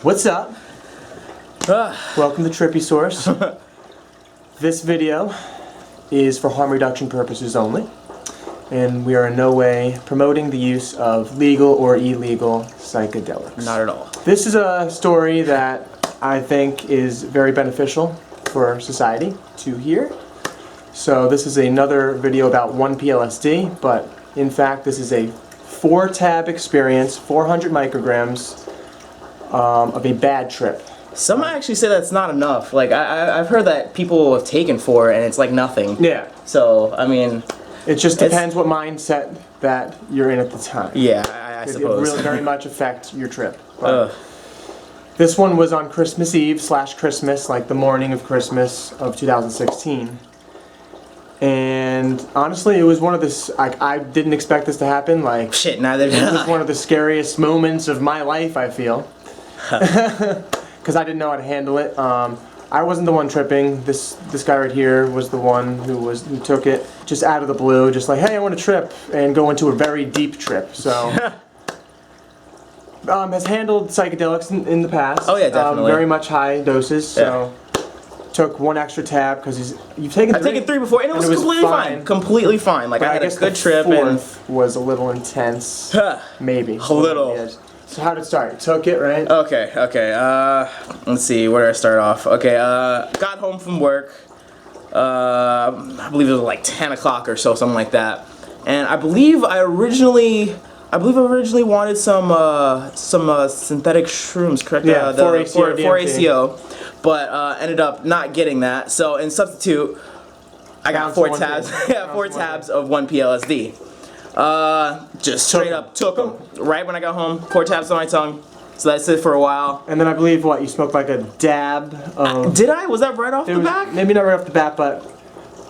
What's up? Welcome to Trippy Source. This video is for harm reduction purposes only, and we are in no way promoting the use of legal or illegal psychedelics. Not at all. This is a story that I think is very beneficial for society to hear. So this is another video about 1P-LSD, but in fact this is a 4-tab experience, 400 micrograms of a bad trip. Some actually say that's not enough. Like I've heard that people have taken 4 and it's like nothing. Yeah. So I mean, it just depends what mindset that you're in at the time. Yeah, I suppose. It really very much affects your trip. But this one was on Christmas Eve / Christmas, like the morning of Christmas of 2016. And honestly, it was one of the, I didn't expect this to happen. Like, shit, neither did I. It was one of the scariest moments of my life, I feel. Because I didn't know how to handle it. I wasn't the one tripping. This guy right here was the one who took it just out of the blue, just like, hey, I want to trip, and go into a very deep trip. So, has handled psychedelics in the past. Oh yeah, definitely. Very much high doses. So. Yeah. Took one extra tab because you've taken 3. I've taken 3 before and it was completely fine. Completely fine. Like, I had a good trip, and was a little intense. Maybe. A little. So how did it start? You took it, right? Okay. Let's see, where did I start off? Okay, got home from work. I believe it was like 10 o'clock or so, something like that. And I believe I originally wanted some synthetic shrooms, correct? Yeah, 4-ACO. But ended up not getting that. So in substitute, I got 4 tabs. Yeah, 4 tabs of 1P-LSD. Just straight up took them right when I got home. 4 tabs on my tongue. So that's it for a while. And then I believe you smoked like a dab of. Did I? Was that right off the bat? Maybe not right off the bat, but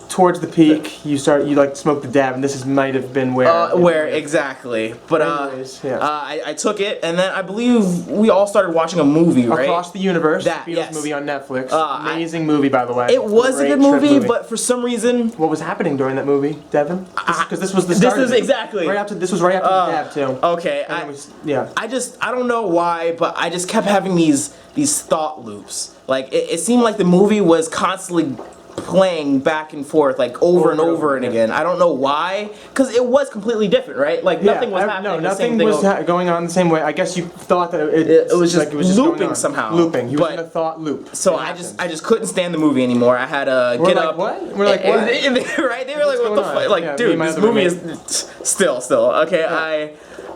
towards the peak, you like smoke the dab, and this might have been where. Exactly. But anyways, yeah. I took it, and then I believe we all started watching a movie, right? Across the Universe, that Beatles movie on Netflix. Amazing movie, by the way. It was a good movie, but for some reason, what was happening during that movie, Devin? Because this was the start. This is exactly right after. This was right after the dab too. Okay. I don't know why, but I just kept having these thought loops. Like it seemed like the movie was constantly playing back and forth, like over and over and again. I don't know why, because it was completely different, right? Like nothing was happening. No, nothing was going on the same way. I guess you thought that it was just looping somehow. Looping. You were in a thought loop. So I just couldn't stand the movie anymore. I had to get up. What? We're like, what? Right? They were like, what the fuck? Like, dude, this movie is still okay. Yeah.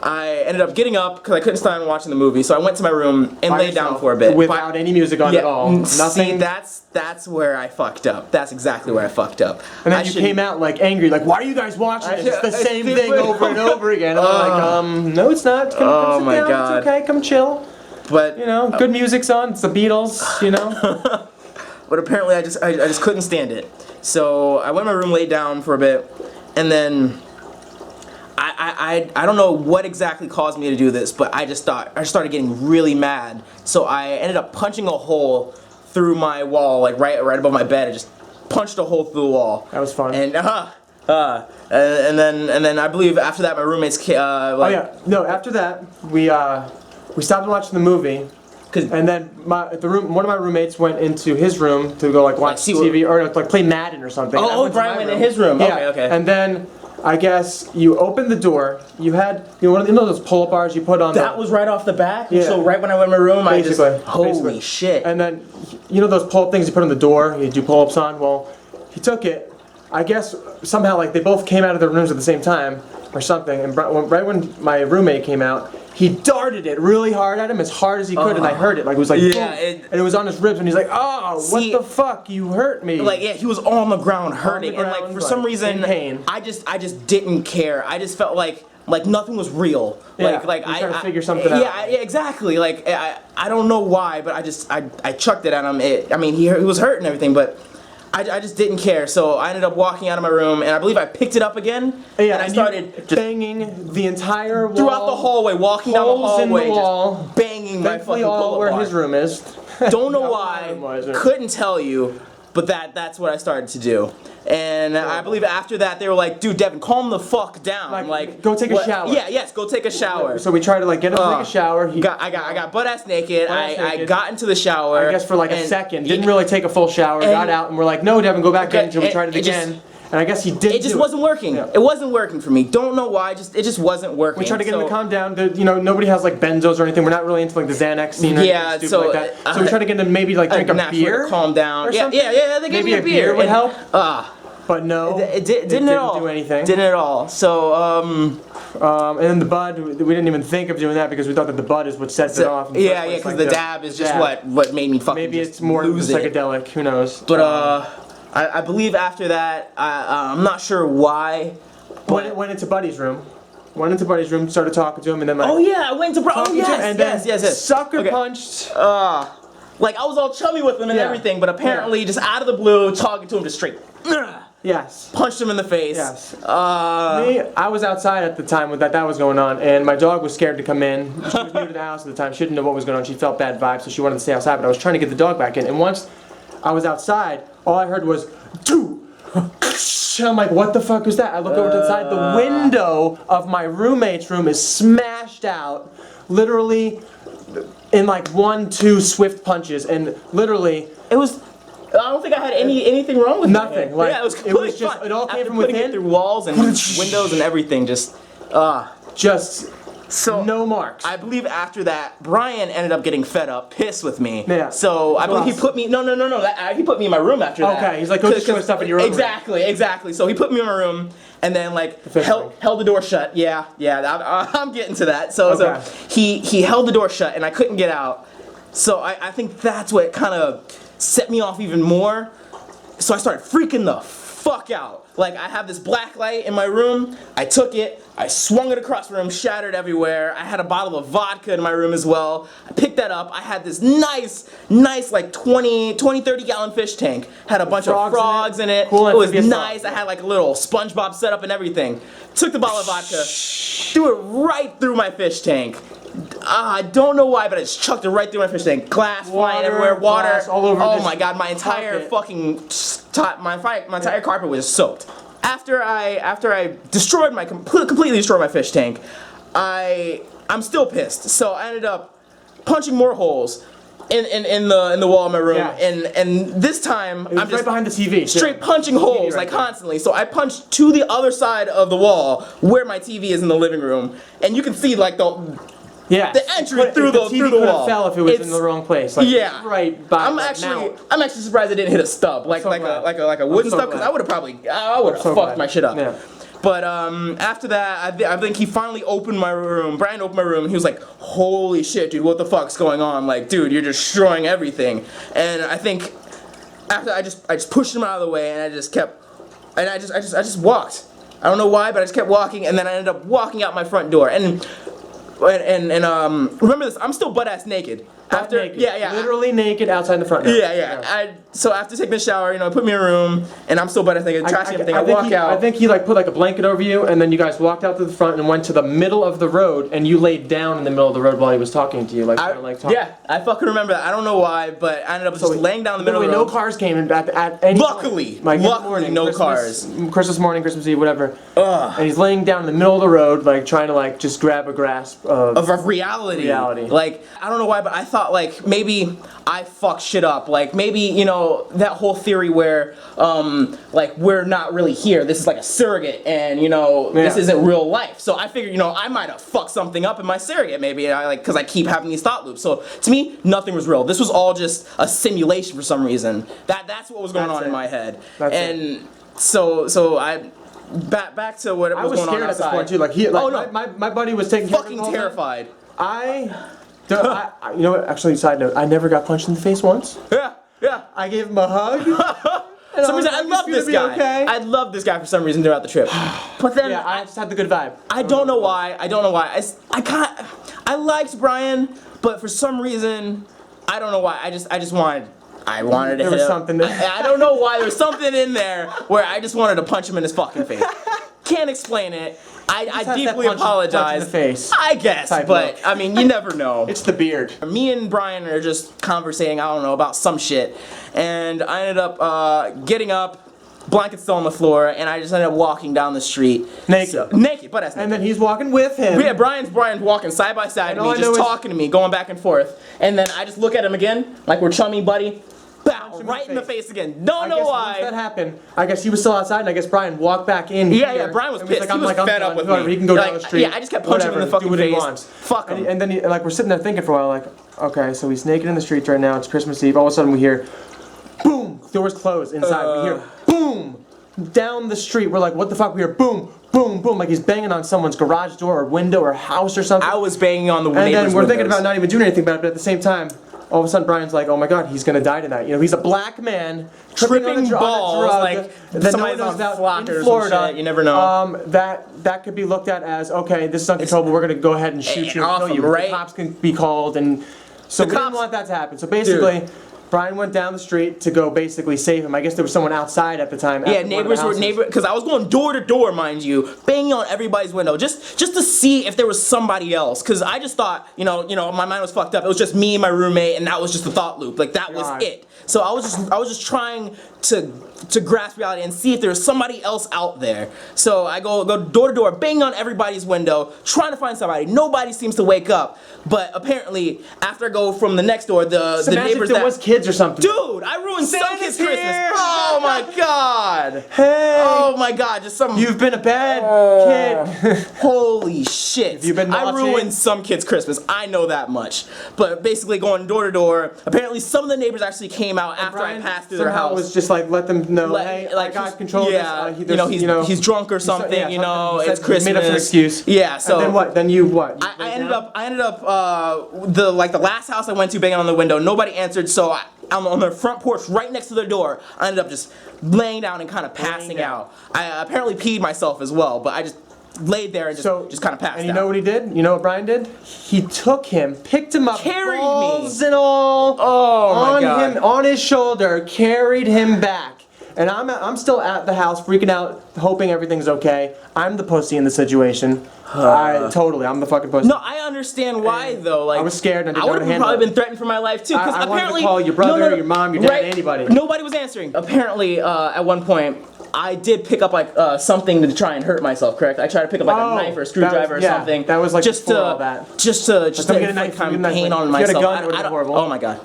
I ended up getting up because I couldn't stand watching the movie, so I went to my room and laid down for a bit. Without any music on at all. See, Nothing. that's where I fucked up. That's exactly where I fucked up. And then you came out like angry, like, why are you guys watching this? It's the same thing over and over again. And I'm like, no, it's not. Come sit down. God. It's okay. Come chill. But good music's on. It's the Beatles. But apparently, I just couldn't stand it. So I went in my room, laid down for a bit, and then. I don't know what exactly caused me to do this, but I started getting really mad. So I ended up punching a hole through my wall, like right above my bed. I just punched a hole through the wall. That was fun. And and then I believe after that my roommates after that we stopped watching the movie. And then one of my roommates went into his room to go watch TV or play Madden or something. Oh, Brian went in his room. Yeah. Okay. And then I guess you opened the door. You had one of those pull-up bars you put on. That was right off the back. Yeah. So right when I went in my room, basically. Holy shit. And then those pull-up things you put on the door. You do pull-ups on. Well, he took it. I guess somehow they both came out of their rooms at the same time or something. And right when my roommate came out, he darted it really hard at him, as hard as he could, and I heard it. Like it was like boom, and it was on his ribs, and he's like, "Oh, what the fuck? You hurt me!" Like he was on the ground hurting, and for some reason, in pain. I just didn't care. I just felt like nothing was real. Yeah, I trying to figure something out. Yeah, exactly. Like I don't know why, but I chucked it at him. I mean, he was hurt and everything, but. I just didn't care, so I ended up walking out of my room, and I believe I picked it up again, and I started just banging the entire wall. Throughout the hallway, walking down the hallway, in the wall, just banging my fucking pull-up where bar. his room is. Don't know why, couldn't tell you, but that's what I started to do. And I believe after that they were like, dude, Devin, calm the fuck down. Like, go take a shower. Yeah, yes, go take a shower. So we tried to like get him to take a shower. I got butt ass naked. I got into the shower. I guess for like a second. Didn't really take a full shower. Got out and we're like, no, Devin, go back in until we tried it again. And I guess he did. It just wasn't working. Yeah. It wasn't working for me. Don't know why. It just wasn't working. We tried to get him to calm down. Nobody has like benzos or anything. We're not really into like the Xanax scene or anything stupid like that. So we tried to get him to maybe like drink a beer. Calm down. Yeah. They gave me a beer. Would help. But no, it didn't at all. Do anything. Didn't at all. So and then the bud, we didn't even think of doing that because we thought that the bud is what sets it off. Yeah, because like the dab is just what made me fucking. Maybe it's more psychedelic. Who knows? But I believe after that, I'm not sure why. Went into Buddy's room. Went into Buddy's room, started talking to him, and then like. Oh yeah, I went to. Yes. Sucker punched. Like I was all chummy with him and everything, but apparently just out of the blue, talking to him just straight. Yes. Punched him in the face. Yes. I was outside at the time when that was going on, and my dog was scared to come in. She was new to the house at the time. She didn't know what was going on. She felt bad vibes, so she wanted to stay outside. But I was trying to get the dog back in, and once I was outside, all I heard was, "Dude!" I'm like, what the fuck was that? I look over to the side. The window of my roommate's room is smashed out, literally, in like 1-2 swift punches, and literally it was. I don't think I had anything wrong with nothing. Like, it was completely just fine. it all came After from putting within. It through walls and windows and everything. Just so no marks. I believe after that, Brian ended up getting fed up, pissed with me. Yeah. So I believe he put me. No. He put me in my room after that. Okay. He's like, go destroy stuff in your room. Exactly. So he put me in my room and then like held the door shut. Yeah. I'm getting to that. So he held the door shut and I couldn't get out. So I think that's what kind of set me off even more. So I started freaking the fuck out. Like I have this black light in my room. I took it, I swung it across the room, shattered everywhere. I had a bottle of vodka in my room as well. I picked that up. I had this nice like 30 gallon fish tank. Had a bunch of frogs in it. Cool, it was nice. I had like a little SpongeBob setup and everything. Took the bottle of vodka, threw it right through my fish tank. I don't know why, but I just chucked it right through my fish tank. Glass flying everywhere, water all over. Oh my god, my entire fucking my entire carpet was soaked. After I destroyed completely destroyed my fish tank, I'm still pissed. So I ended up punching more holes in the wall of my room, and this time I'm just right behind the TV. Straight punching holes like constantly. So I punched to the other side of the wall where my TV is in the living room, and you can see like the entry through the wall. The TV could have fell if it was in the wrong place. Like, right by. I'm actually surprised I didn't hit a stub like a wooden stub because I would have fucked my shit up. Yeah. But after that, I think he finally opened my room. Brian opened my room, and he was like, "Holy shit, dude, what the fuck's going on? Like, dude, you're destroying everything." And I think after I just pushed him out of the way, and I just walked. I don't know why, but I just kept walking, and then I ended up walking out my front door. And remember this, I'm still butt ass naked. Literally naked outside the front door. So after taking a shower, put me in a room, and I'm still butt ass naked, trashing everything. I walk out. I think he like put like a blanket over you, and then you guys walked out to the front and went to the middle of the road, and you laid down in the middle of the road while he was talking to you, Yeah, I fucking remember that. I don't know why, but I ended up just laying down in the middle of the road. No cars came in at any Luckily, point. Luckily, no cars. Christmas morning, Christmas Eve, whatever. And he's laying down in the middle of the road, like trying to like just grab a grasp of reality. Like I don't know why, but I thought like maybe I fucked shit up. Like maybe that whole theory where like we're not really here. This is like a surrogate, and this isn't real life. So I figured I might have fucked something up in my surrogate maybe. Because I keep having these thought loops. So to me, nothing was real. This was all just a simulation for some reason. That's what was going on in my head. So I. Back to what was going on outside. I was scared at this point too. Like my buddy was taking fucking terrified. You know what? Actually, side note, I never got punched in the face once. Yeah. I gave him a hug. For some reason, I love this guy. Okay. I love this guy for some reason throughout the trip. But then I just had the good vibe. I don't know why. I liked Brian, but for some reason, I don't know why. I wanted to hit him. There was something. I don't know why. There was something in there where I just wanted to punch him in his fucking face. Can't explain it. I deeply apologize. Punch in the face. I guess, but I mean, you never know. It's the beard. Me and Brian are just conversating, I don't know, about some shit, and I ended up getting up, blanket's still on the floor, and I just ended up walking down the street. Naked, but that's naked. And then he's walking with him. Yeah, Brian's walking side by side to me, just talking to me, going back and forth. And then I just look at him again, like we're chummy buddy. Bow, right in the face again. Don't know why. Once that happened, I guess he was still outside, and I guess Brian walked back in. Yeah, Brian was pissed. He was fed up with me. He can go down the street. Yeah, I just kept punching him in the fucking face. He wants. Fuck him. And then like we're sitting there thinking for a while, like, okay, so he's naked in the streets right now. It's Christmas Eve. All of a sudden we hear, boom, doors closed inside. We hear, boom, down the street. We're like, what the fuck? We hear, boom, boom, boom, like he's banging on someone's garage door or window or house or something. I was banging on the neighbor's windows. And then we're thinking about not even doing anything about it, but at the same time, all of a sudden Brian's like, oh my god, he's gonna die tonight. You know, he's a black man tripping balls, like somebody's on out in Florida. Some shit. You never know. That could be looked at as, okay, this is uncontrollable. We're gonna go ahead and shoot you and kill you. Right? The cops can be called, and so we didn't want that to happen. So basically, Brian went down the street to go basically save him. I guess there was someone outside at the time. Yeah, neighbors were because I was going door to door, mind you, banging on everybody's window just to see if there was somebody else. Because I just thought, you know, my mind was fucked up. It was just me and my roommate, and that was just a thought loop. Like that was it. So I was just trying to grasp reality and see if there was somebody else out there. So I go door to door, bang on everybody's window, trying to find somebody. Nobody seems to wake up. But apparently, after I go from the next door, the neighbors there was kids or something. Dude, I ruined some kids' Christmas. Oh my god. Hey. Oh my god, just some. You've been a bad kid. Holy shit. You've been naughty. I ruined some kids' Christmas. I know that much. But basically, going door to door. Apparently, some of the neighbors actually came out after Brian I passed through their house. Was just like let them know, hey, like I got control of this. He's drunk or something. It's Christmas. He made up an excuse. Yeah. So and then what? Then you what? I ended up the last house I went to, banging on the window. Nobody answered, so I'm on the front porch right next to their door. I ended up just laying down and kind of passing out. I apparently peed myself as well, but I just laid there and just kind of passed out. And you know what he did? You know what Brian did? He took him, picked him up, carried balls me, and all, my God, on his shoulder, carried him back. And I'm still at the house, freaking out, hoping everything's okay. I'm the pussy in the situation. I'm the fucking pussy. No, I understand why though. Like I was scared and I didn't know how to handle it. I would have probably been threatened for my life too. Because I apparently wanted to call your brother, your mom, your dad, anybody. Nobody was answering. Apparently, at one point, I did pick up like something to try and hurt myself. Correct? I tried to pick up like a knife or a screwdriver or something. That was like just to all that. Just to inflict kind of pain on myself. If you had a gun, it would have been horrible. Oh my god.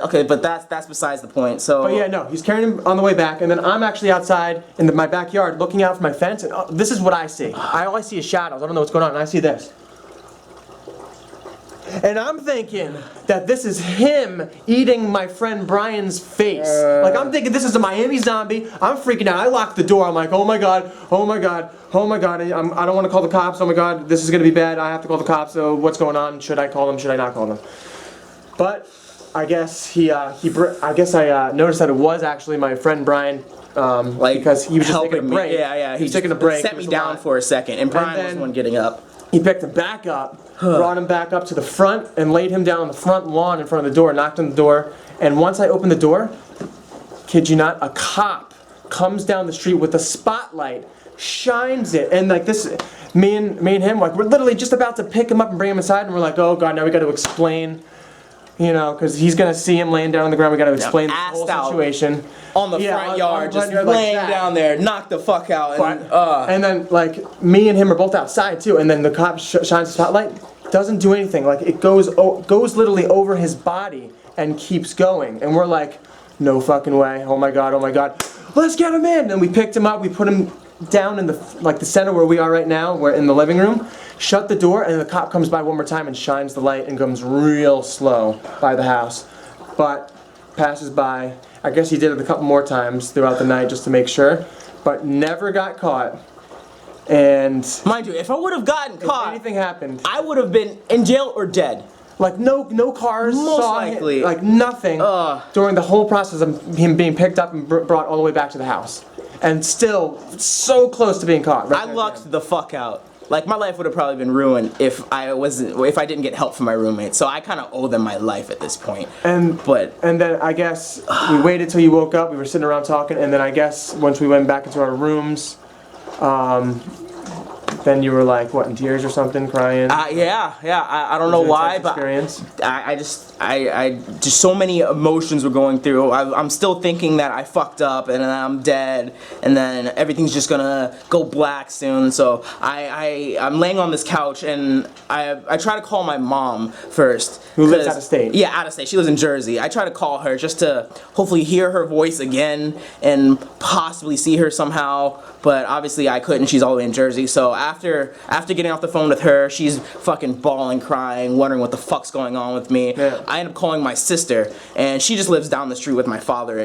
Okay, but that's besides the point. So. But yeah, no, he's carrying him on the way back, and then I'm actually outside in my backyard looking out for my fence, and this is what I see. All I see is shadows. I don't know what's going on, and I see this. And I'm thinking that this is him eating my friend Brian's face. Like, I'm thinking this is a Miami zombie. I'm freaking out. I locked the door. I'm like, oh my god, oh my god, oh my god. I don't want to call the cops. Oh my god, this is going to be bad. I have to call the cops. So what's going on? Should I call them? Should I not call them? But I guess I noticed that it was actually my friend Brian. Because he was just taking a break. Yeah. He was taking a break. Set me down for a second, and Brian was the one getting up. He picked him back up, brought him back up to the front, and laid him down on the front lawn in front of the door, knocked on the door, and once I opened the door, kid you not, a cop comes down the street with a spotlight, shines it, and like this, me and him, like we're literally just about to pick him up and bring him inside, and we're like, oh god, now we got to explain, because he's gonna see him laying down on the ground. We got to explain the whole situation. On the front yard, just laying down there, knocked the fuck out. And then, like, me and him are both outside, too, and then the cop shines the spotlight, doesn't do anything. Like, it goes literally over his body and keeps going. And we're like, no fucking way, oh my god, let's get him in! And we picked him up, we put him down in the center where we are right now, we're in the living room, shut the door, and the cop comes by one more time and shines the light and comes real slow by the house. But passes by. I guess he did it a couple more times throughout the night just to make sure, but never got caught. And mind you, if I would have gotten caught, anything happened, I would have been in jail or dead. Like no cars most saw likely him, like nothing during the whole process of him being picked up and brought all the way back to the house, and still so close to being caught. I lucked the fuck out. Like my life would have probably been ruined if I didn't get help from my roommate. So I kind of owe them my life at this point. And then I guess we waited till you woke up. We were sitting around talking, and then I guess once we went back into our rooms, then you were like, what, in tears or something, crying? Yeah. I don't know why, but I just so many emotions were going through. I'm still thinking that I fucked up and then I'm dead, and then everything's just gonna go black soon. So I'm laying on this couch and I try to call my mom first. Who lives out of state? Yeah, out of state. She lives in Jersey. I try to call her just to hopefully hear her voice again and possibly see her somehow. But obviously I couldn't. She's all the way in Jersey. So after getting off the phone with her, she's fucking bawling, crying, wondering what the fuck's going on with me. Yeah. I end up calling my sister, and she just lives down the street with my father,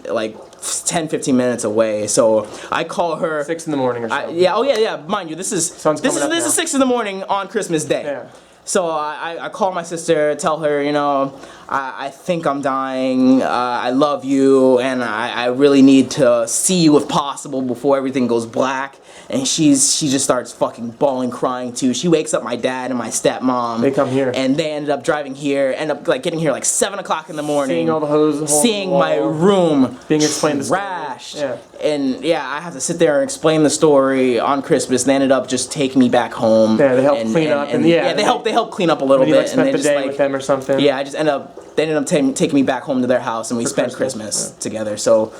like 10-15 minutes away. So I call her 6 in the morning or so. Yeah. Mind you, this is 6 in the morning on Christmas Day. Yeah. So I call my sister, tell her, you know, I think I'm dying, I love you, and I really need to see you if possible before everything goes black. And she just starts fucking bawling, crying too. She wakes up my dad and my stepmom. They come here. And they ended up driving here, like getting here like 7 o'clock in the morning. Seeing all the hose, seeing my room being explained trashed. Yeah. And yeah, I have to sit there and explain the story on Christmas. They ended up just taking me back home. Yeah, they helped clean up. They helped clean up a little bit. You like spent and the they day just, like, with them or something. Yeah, they ended up taking me back home to their house, and we spent Christmas together. So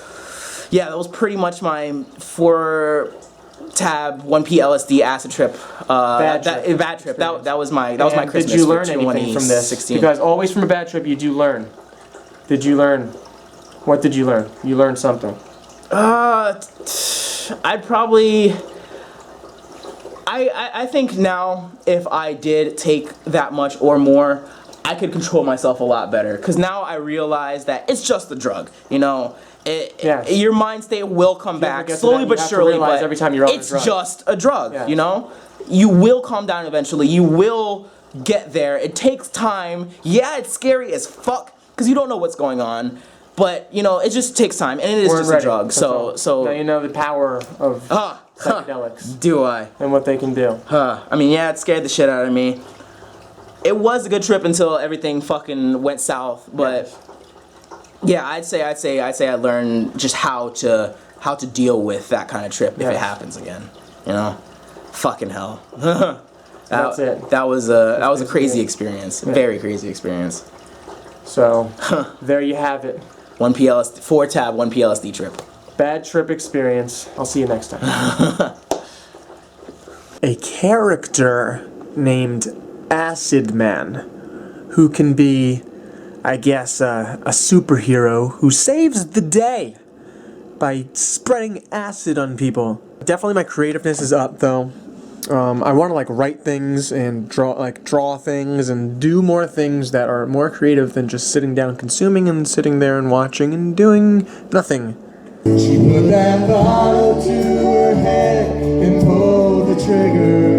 yeah, that was pretty much my 4-tab 1P-LSD acid trip. Bad trip. That was my Christmas. Did you learn anything from this? Because always from a bad trip you do learn. Did you learn? What did you learn? You learned something. I'd probably. I think now if I did take that much or more, I could control myself a lot better. Because now I realize that it's just a drug, you know. Your mind state will come back slowly but surely, but every time you're on it's just a drug, you know? You will calm down eventually. You will get there. It takes time. Yeah, it's scary as fuck because you don't know what's going on. But, you know, it just takes time, and it is just a drug. So now you know the power of psychedelics. Do I? And what they can do. I mean, yeah, it scared the shit out of me. It was a good trip until everything fucking went south, but yeah, I'd say I learned just how to deal with that kind of trip if it happens again. You know, fucking hell. That's it. That was a crazy experience. Very crazy experience. So there you have it. 4-tab 1P-LSD trip. Bad trip experience. I'll see you next time. A character named Acid Man, who can be, I guess, a superhero who saves the day by spreading acid on people. Definitely my creativeness is up, though. I want to like write things and draw things and do more things that are more creative than just sitting down consuming and sitting there and watching and doing nothing. She put that bottle to her head and pulled the trigger.